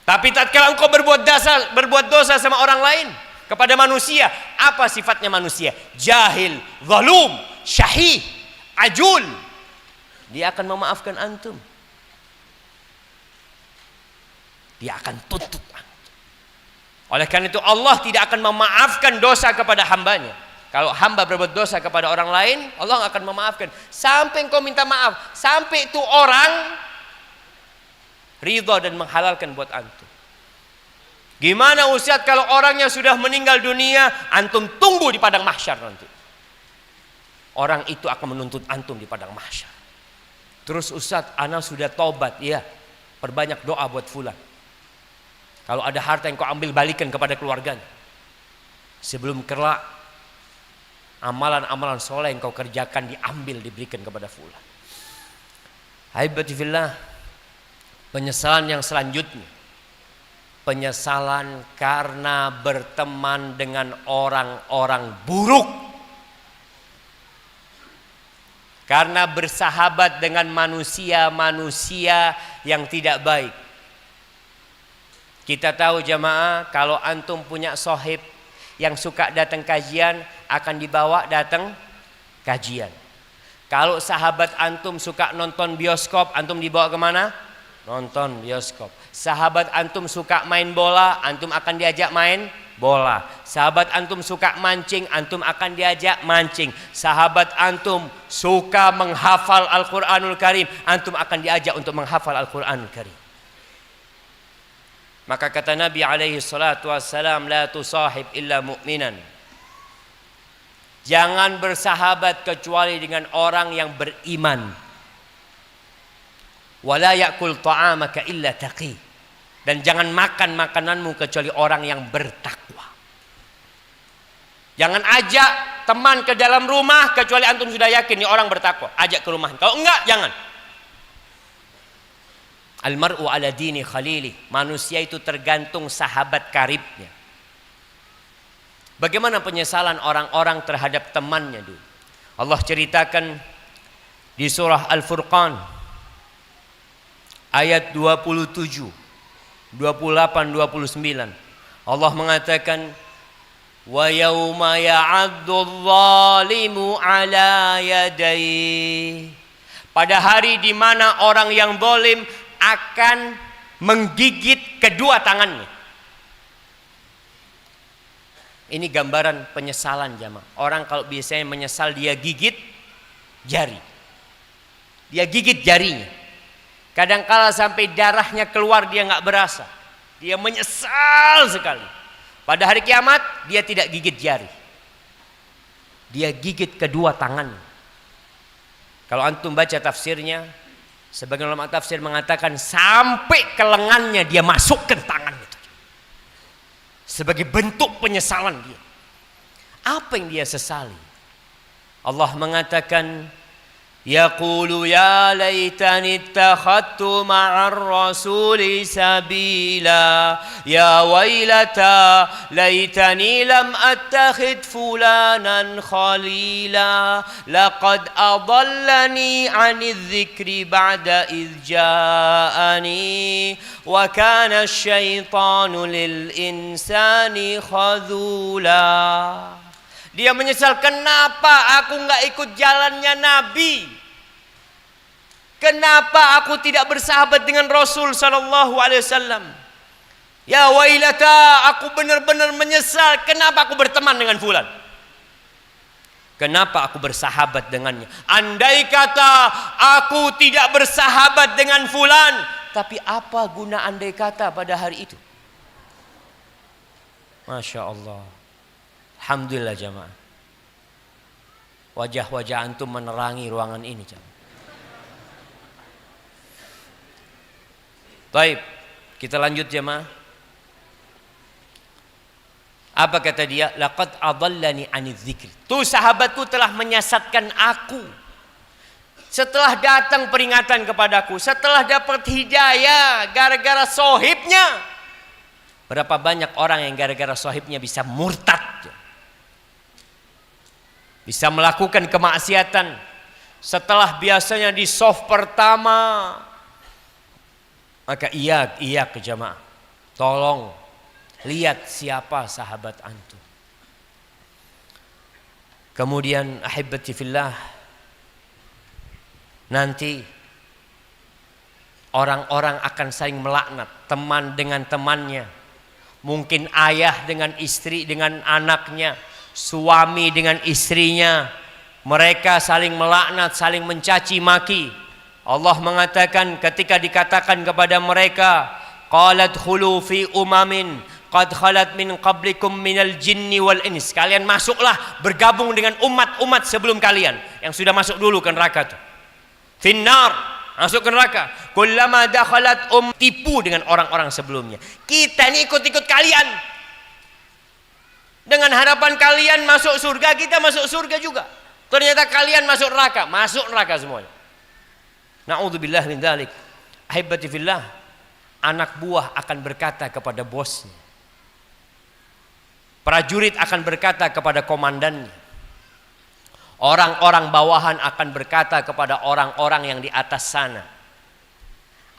Tapi tatkala engkau berbuat dosa sama orang lain, kepada manusia, apa sifatnya manusia? Jahil, zalum, syahih, ajul. Dia akan memaafkan antum. Dia akan tuntut antum. Oleh karena itu Allah tidak akan memaafkan dosa kepada hambanya. Kalau hamba berbuat dosa kepada orang lain, Allah akan memaafkan. Sampai engkau minta maaf, sampai itu orang ridha dan menghalalkan buat antum. Gimana Ustaz kalau orangnya sudah meninggal dunia, antum tunggu di padang mahsyar nanti. Orang itu akan menuntut antum di padang mahsyar. Terus Ustaz, ana sudah tobat, ya. Perbanyak doa buat fulan. Kalau ada harta yang kau ambil, balikan kepada keluarganya. Sebelum kelak, amalan-amalan soleh yang kau kerjakan diambil, diberikan kepada fulan. Haibati fillah, penyesalan yang selanjutnya, penyesalan karena berteman dengan orang-orang buruk, karena bersahabat dengan manusia-manusia yang tidak baik. Kita tahu jamaah, kalau antum punya sohib yang suka datang kajian, akan dibawa datang kajian. Kalau sahabat antum suka nonton bioskop, antum dibawa kemana? Nonton bioskop. Sahabat antum suka main bola, antum akan diajak main bola. Sahabat antum suka mancing, antum akan diajak mancing. Sahabat antum suka menghafal Al-Quranul Karim, antum akan diajak untuk menghafal Al-Quranul Karim. Maka kata Nabi alaihi salatu wassalam, la tusahib illa mu'minan. Jangan bersahabat kecuali dengan orang yang beriman. Wala yakul ta'amaka illa taqi. Dan jangan makan makananmu kecuali orang yang bertakwa. Jangan ajak teman ke dalam rumah kecuali antum sudah yakin ini orang bertakwa. Ajak ke rumah. Kalau enggak, jangan. Almar'u ala dini khalili. Manusia itu tergantung sahabat karibnya. Bagaimana penyesalan orang-orang terhadap temannya dulu? Allah ceritakan di surah Al-Furqan ayat 27, 28, 29. Allah mengatakan, wa yauma ya'addu dhalimu ala yadayhi. Pada hari di mana orang yang zalim akan menggigit kedua tangannya. Ini gambaran penyesalan jamaah. Orang kalau biasanya menyesal dia gigit jari. Dia gigit jarinya. Kadangkala sampai darahnya keluar dia nggak berasa. Dia menyesal sekali. Pada hari kiamat dia tidak gigit jari. Dia gigit kedua tangannya. Kalau antum baca tafsirnya, sebagian ulama tafsir mengatakan sampai ke lengannya dia masukkan tangan itu. Sebagai bentuk penyesalan dia. Apa yang dia sesali? Allah mengatakan, yaqulu ya laitani ittakhadtu ma'ar rasuli sabila ya wailata laitani lam attakhid fulanan khalila laqad adallani 'anidh dhikri ba'da idh ja'ani wa kana asy-syaitanu lil insani khadhula. Dia menyesal, kenapa aku nggak ikut jalannya Nabi? Kenapa aku tidak bersahabat dengan Rasul sallallahu alaihi wasallam? Ya wailata, aku benar-benar menyesal kenapa aku berteman dengan fulan. Kenapa aku bersahabat dengannya? Andai kata aku tidak bersahabat dengan fulan, tapi apa guna andai kata pada hari itu? Masya Allah. Alhamdulillah jamaah. Wajah-wajah antum menerangi ruangan ini jamaah. Baik, kita lanjut jemaah. Apa kata dia? Laqad adallani 'anidz dzikri. Tuh sahabatku telah menyesatkan aku. Setelah datang peringatan kepadaku, setelah dapat hidayah gara-gara sohibnya. Berapa banyak orang yang gara-gara sohibnya bisa murtad, bisa melakukan kemaksiatan. Setelah biasanya di soft pertama, maka iya ke jamaah, tolong lihat siapa sahabat antum. Kemudian ahibati fillah, nanti orang-orang akan saling melaknat, teman dengan temannya, mungkin ayah dengan istri dengan anaknya, suami dengan istrinya. Mereka saling melaknat, saling mencaci maki. Allah mengatakan ketika dikatakan kepada mereka, qalat khulu fi umamin qad khalat min qablikum minal jinni wal ins. Kalian masuklah bergabung dengan umat-umat sebelum kalian yang sudah masuk dulu ke neraka itu. Finnar, masuk ke neraka. Kullama dakhalat tipu dengan orang-orang sebelumnya. Kita ini ikut-ikut kalian. Dengan harapan kalian masuk surga, kita masuk surga juga. Ternyata kalian masuk neraka semuanya. Na'udzubillah min dzalik. Ahibati fillah, anak buah akan berkata kepada bosnya. Prajurit akan berkata kepada komandannya. Orang-orang bawahan akan berkata kepada orang-orang yang di atas sana.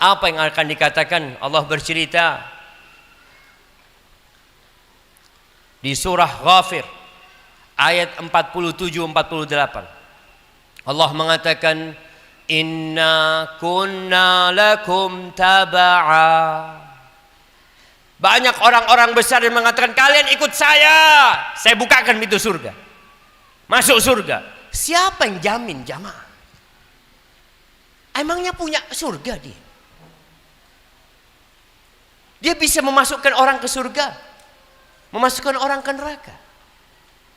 Apa yang akan dikatakan? Allah bercerita di surah Ghafir ayat 47-48. Allah mengatakan, inna kunna lakum taba'a. Banyak orang-orang besar yang mengatakan kalian ikut saya bukakan pintu surga, masuk surga. Siapa yang jamin jamaah? Emangnya punya surga dia? Dia bisa memasukkan orang ke surga, memasukkan orang ke neraka.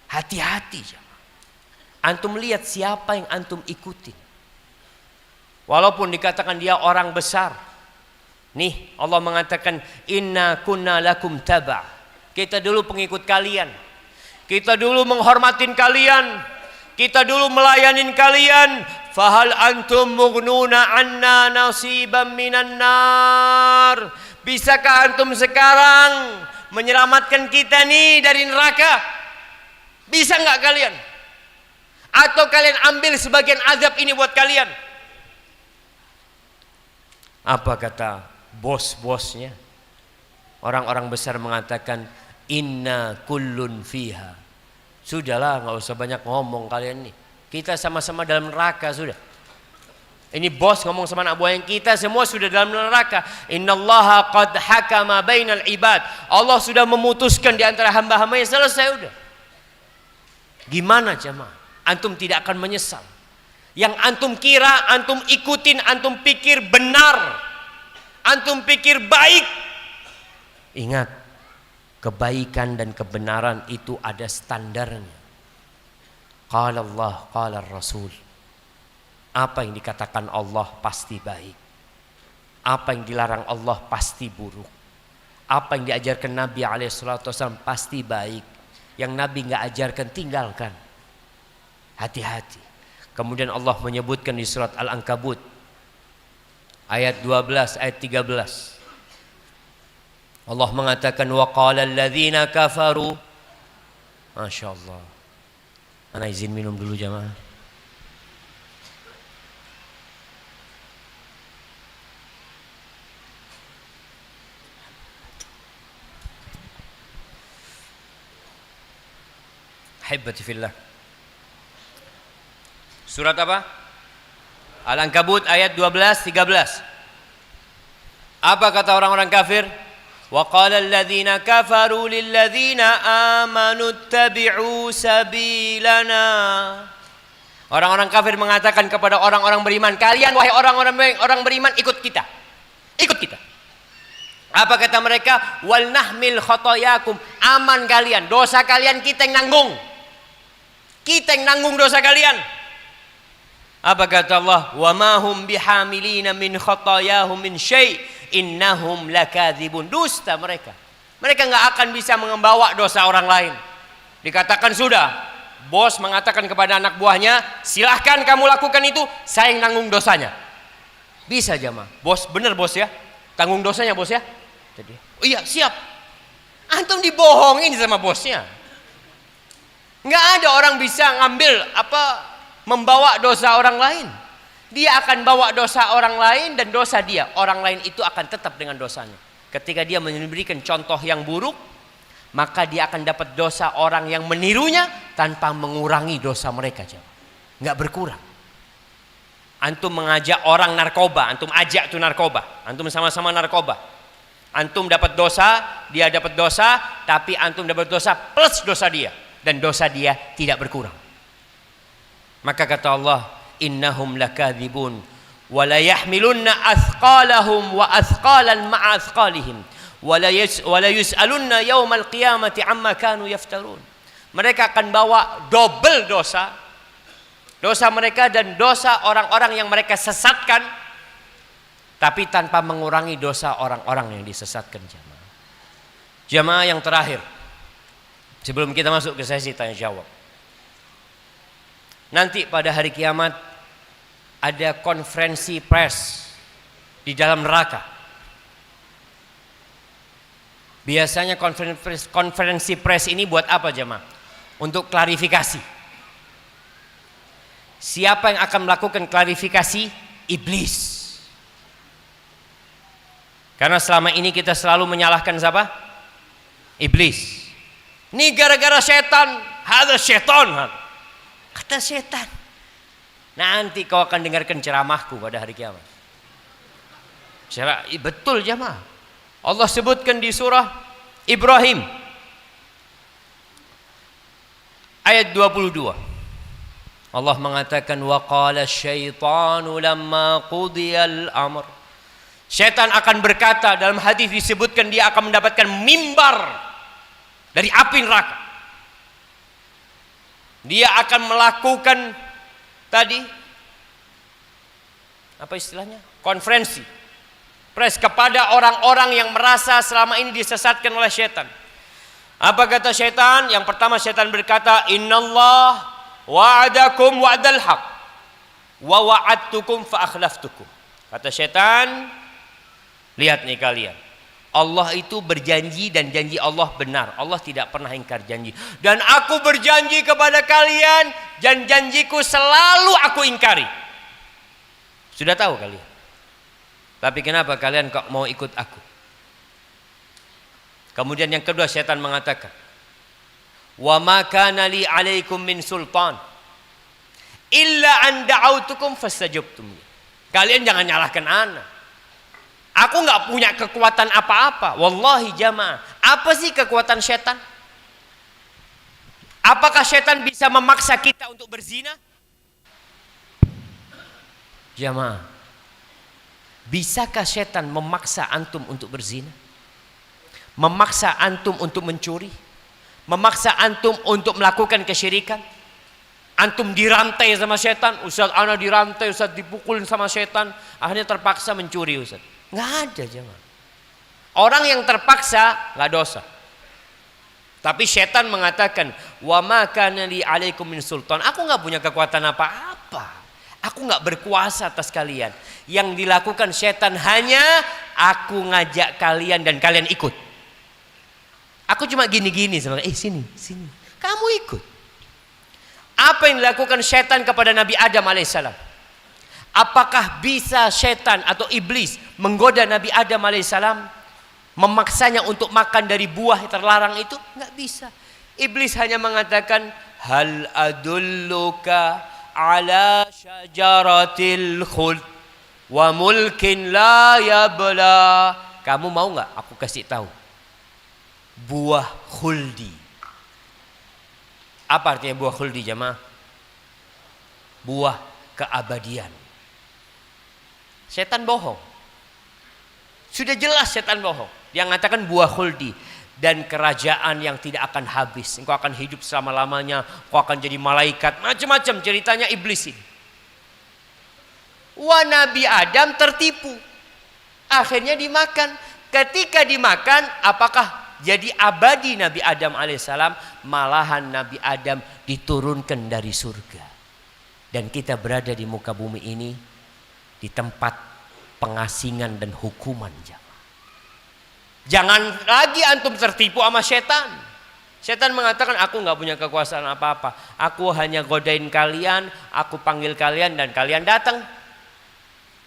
Hati-hati jamaah. Antum lihat siapa yang antum ikutin. Walaupun dikatakan dia orang besar. Nih Allah mengatakan inna kunna lakum taba'. Kita dulu pengikut kalian. Kita dulu menghormatin kalian. Kita dulu melayanin kalian. Fahal antum mughnuna anna nasiban minan nar. Bisakah antum sekarang menyelamatkan kita nih dari neraka? Bisa nggak kalian? Atau kalian ambil sebagian azab ini buat kalian? Apa kata bos-bosnya? Orang-orang besar mengatakan inna kullun fiha. Sudahlah, nggak usah banyak ngomong kalian nih. Kita sama-sama dalam neraka sudah. Ini bos ngomong sama anak buah yang kita semua sudah dalam neraka. Innallaha qad hakama bainal ibad. Allah sudah memutuskan di antara hamba-hambanya, selesai udah. Gimana jemaah? Antum tidak akan menyesal. Yang antum kira, antum ikutin, antum pikir benar, antum pikir baik. Ingat, kebaikan dan kebenaran itu ada standarnya. Qala Allah, qala Rasul. Apa yang dikatakan Allah pasti baik. Apa yang dilarang Allah pasti buruk. Apa yang diajarkan Nabi SAW pasti baik. Yang Nabi nggak ajarkan tinggalkan. Hati-hati. Kemudian Allah menyebutkan di surat Al-Ankabut ayat 12 ayat 13. Allah mengatakan wa qala alladzina kafaru. Masya Allah. Ana izin minum dulu jamaah. Hibbati fillah. Surat apa? Al-Ankabut ayat 12 13. Apa kata orang-orang kafir? Wa qala alladzina kafaru lil ladzina amanu ittabi'u sabilana. Orang-orang kafir mengatakan kepada orang-orang beriman, kalian wahai orang beriman ikut kita. Ikut kita. Apa kata mereka? Wal nahmil khotoyakum. Aman kalian, dosa kalian kita yang nanggung. Kita yang nanggung dosa kalian. Apa kata Allah? Wa ma hum bihamilina min khotoyahum min syai' innahum lakadzibun. Dusta mereka. Mereka nggak akan bisa membawa dosa orang lain. Dikatakan sudah, bos mengatakan kepada anak buahnya, silahkan kamu lakukan itu, saya yang nanggung dosanya. Bisa jamaah. Bos, bener bos ya, tanggung dosanya bos ya. Jadi, oh iya siap. Antum dibohongin sama bosnya. Nggak ada orang bisa ngambil membawa dosa orang lain. Dia akan bawa dosa orang lain dan dosa dia. Orang lain itu akan tetap dengan dosanya. Ketika dia memberikan contoh yang buruk, maka dia akan dapat dosa orang yang menirunya tanpa mengurangi dosa mereka. Nggak berkurang. Antum mengajak orang narkoba, antum ajak tuh narkoba, antum sama-sama narkoba. Antum dapat dosa, dia dapat dosa, tapi antum dapat dosa plus dosa dia. Dan dosa dia tidak berkurang. Maka kata Allah, innahum lakadzibun wa la yahmilunna athqalahum wa athqalan ma'a athqalihim wa la yus'alunna yaumal qiyamati amma kanu yaftarun. Mereka akan bawa double dosa mereka dan dosa orang-orang yang mereka sesatkan, tapi tanpa mengurangi dosa orang-orang yang disesatkan. Jamaah yang terakhir, sebelum kita masuk ke sesi tanya jawab, nanti pada hari kiamat ada konferensi pers di dalam neraka. Biasanya konferensi pers ini buat apa jemaah? Untuk klarifikasi. Siapa yang akan melakukan klarifikasi? Iblis. Karena selama ini kita selalu menyalahkan siapa? Iblis. Ini gara-gara setan. Hada setan. Kata setan. Nanti kau akan dengarkan ceramahku pada hari kiamat. Betul jemaah. Allah sebutkan di surah Ibrahim ayat 22. Allah mengatakan wa qala syaitanu lamma qudiyal amr. Syaitan akan berkata, dalam hadis disebutkan dia akan mendapatkan mimbar dari api neraka. Dia akan melakukan tadi apa istilahnya? Konferensi pres kepada orang-orang yang merasa selama ini disesatkan oleh syaitan. Apa kata syaitan? Yang pertama syaitan berkata, "Innallah wa'adakum wa'dal haq wa wa'adtukum fa akhlaftukum." Kata syaitan, lihat nih kalian, Allah itu berjanji dan janji Allah benar. Allah tidak pernah ingkar janji. Dan aku berjanji kepada kalian dan janjiku selalu aku ingkari. Sudah tahu kalian. Tapi kenapa kalian kok mau ikut aku? Kemudian yang kedua syaitan mengatakan, "Wa ma kana li 'alaikum min sultan illa an da'autukum fastajabtum." Kalian jangan nyalahkan ana. Aku nggak punya kekuatan apa-apa. Wallahi jamaah, apa sih kekuatan syaitan? Apakah syaitan bisa memaksa kita untuk berzina? Jamaah, bisakah syaitan memaksa antum untuk berzina? Memaksa antum untuk mencuri? Memaksa antum untuk melakukan kesyirikan? Antum dirantai sama syaitan, Ustaz ana dirantai, Ustaz dipukulin sama syaitan, akhirnya terpaksa mencuri Ustaz. Nggak ada jemaah. Orang yang terpaksa nggak dosa. Tapi syaitan mengatakan, wa ma kana li 'alaikum min sultan. Aku nggak punya kekuatan apa-apa. Aku nggak berkuasa atas kalian. Yang dilakukan syaitan hanya aku ngajak kalian dan kalian ikut. Aku cuma gini-gini sama sini. Kamu ikut. Apa yang dilakukan syaitan kepada Nabi Adam alaihissalam? Apakah bisa syaitan atau iblis menggoda Nabi Adam alaihissalam, memaksanya untuk makan dari buah yang terlarang itu? Nggak bisa. Iblis hanya mengatakan, hal adulluka ala syajaratil khuld wa mulkin la yabla. Kamu mau nggak aku kasih tahu buah khuldi? Apa artinya buah khuldi jemaah? Buah keabadian. Setan bohong. Sudah jelas setan bohong. Dia mengatakan buah khuldi dan kerajaan yang tidak akan habis. Engkau akan hidup selama-lamanya. Engkau akan jadi malaikat. Macam-macam ceritanya iblis ini. Wah, Nabi Adam tertipu. Akhirnya dimakan. Ketika dimakan, apakah jadi abadi Nabi Adam alaihissalam? Malahan Nabi Adam diturunkan dari surga. Dan kita berada di muka bumi ini di tempat pengasingan dan hukuman. Jangan lagi antum tertipu sama setan. Setan mengatakan aku nggak punya kekuasaan apa-apa. Aku hanya godain kalian, aku panggil kalian dan kalian datang.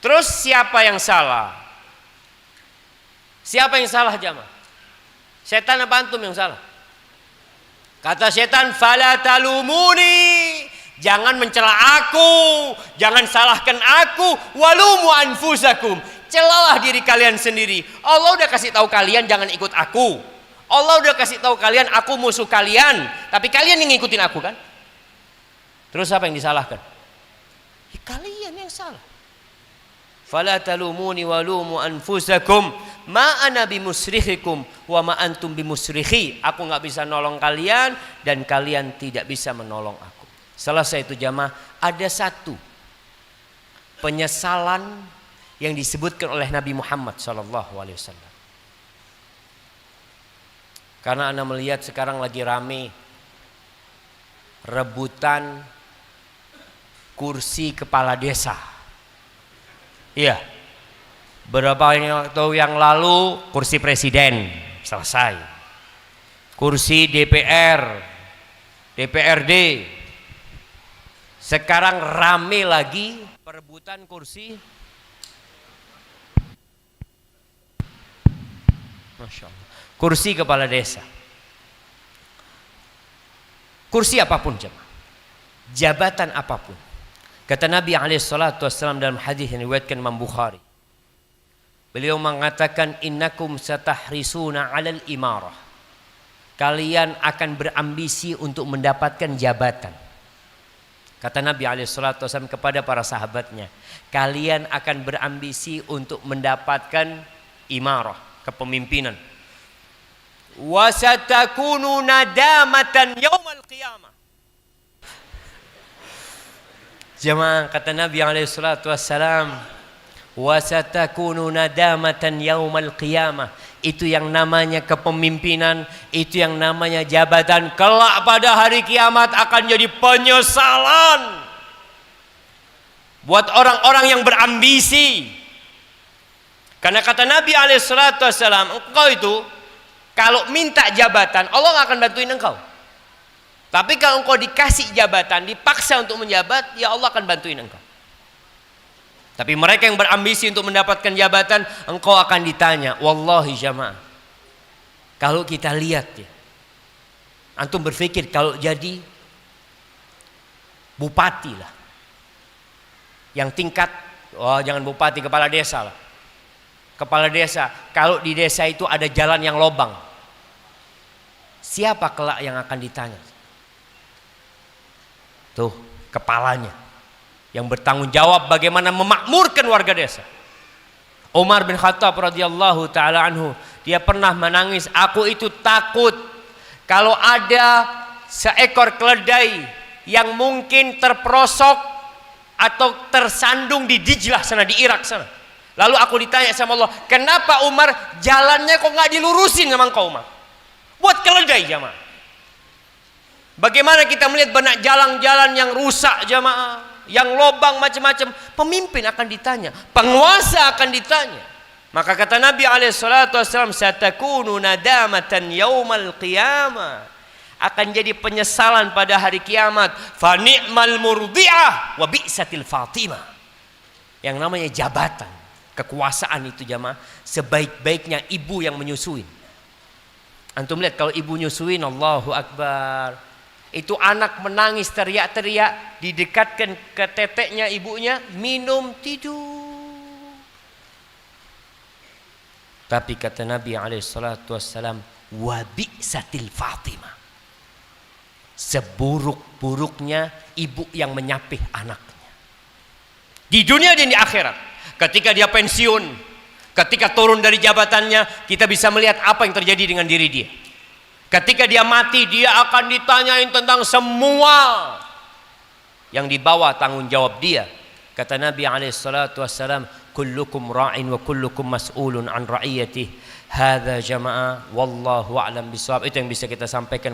Terus siapa yang salah? Siapa yang salah jamaah? Setan apa antum yang salah? Kata setan, fala talumuni. Jangan mencela aku, jangan salahkan aku, walumu anfusakum. Celalah diri kalian sendiri. Allah udah kasih tahu kalian jangan ikut aku. Allah udah kasih tahu kalian aku musuh kalian, tapi kalian yang ngikutin aku kan? Terus apa yang disalahkan? Ya, kalian yang salah. Fala talumuni walumu anfusakum ma ana bimusrikhikum wa ma antum bimusrikhi. Aku nggak bisa nolong kalian dan kalian tidak bisa menolong aku. Selesai itu jamaah, ada satu penyesalan yang disebutkan oleh Nabi Muhammad SAW. Karena anda melihat sekarang lagi rame rebutan kursi kepala desa. Iya, beberapa waktu yang lalu kursi presiden selesai, kursi DPR, DPRD. Sekarang rame lagi perebutan kursi, Masya Allah, kursi kepala desa. Kursi apapun jemaah, jabatan apapun. Kata Nabi SAW dalam hadis yang diriwayatkan Imam Bukhari, Beliau mengatakan innakum satahrisuna 'alal imarah. Kalian akan berambisi untuk mendapatkan jabatan. Kata Nabi SAW kepada para sahabatnya, kalian akan berambisi untuk mendapatkan imarah, kepemimpinan. Wa satakunu nadamatan yaumal qiyamah. Jemaah, kata Nabi SAW, wa satakunu nadamatan yaumal qiyamah. Itu yang namanya kepemimpinan, itu yang namanya jabatan. Kelak pada hari kiamat akan jadi penyesalan buat orang-orang yang berambisi. Karena kata Nabi SAW, engkau itu kalau minta jabatan, Allah nggak akan bantuin engkau. Tapi kalau engkau dikasih jabatan, dipaksa untuk menjabat, ya Allah akan bantuin engkau. Tapi mereka yang berambisi untuk mendapatkan jabatan, engkau akan ditanya. Wallahi jamaah, kalau kita lihat ya, antum berpikir kalau jadi bupati lah, yang tingkat, oh jangan bupati, kepala desa lah. Kepala desa, kalau di desa itu ada jalan yang lobang, siapa kelak yang akan ditanya? Tuh, kepalanya yang bertanggung jawab bagaimana memakmurkan warga desa. Umar bin Khattab radhiyallahu taala anhu, dia pernah menangis, aku itu takut kalau ada seekor keledai yang mungkin terperosok atau tersandung di Dijlah sana, di Irak sana. Lalu aku ditanya sama Allah, kenapa Umar jalannya kok nggak dilurusin sama engkau Umar? Buat keledai jamaah. Bagaimana kita melihat banyak jalan-jalan yang rusak jamaah, yang lobang macam-macam. Pemimpin akan ditanya, penguasa akan ditanya. Maka kata Nabi SAW, satakunu nadamatan yaumal qiyamah, akan jadi penyesalan pada hari kiamat. Fa ni'mal murdi'ah wa bi'satil fatimah. Yang namanya jabatan, kekuasaan itu jamaah, sebaik-baiknya ibu yang menyusuin. Antum lihat kalau ibu nyusuin, Allahu Akbar, itu anak menangis teriak-teriak, didekatkan ke teteknya ibunya, minum, tidur. Tapi kata Nabi SAW, wa bi'satil fatimah, seburuk-buruknya ibu yang menyapih anaknya di dunia dan di akhirat. Ketika dia pensiun, ketika turun dari jabatannya, kita bisa melihat apa yang terjadi dengan diri dia. Ketika dia mati, dia akan ditanyain tentang semua yang dibawa tanggung jawab dia. Kata Nabi SAW, kullukum ra'in wa kullukum mas'ulun an ra'iyatih. Hadza jamaah wallahu a'lam bishawab. Itu yang bisa kita sampaikan.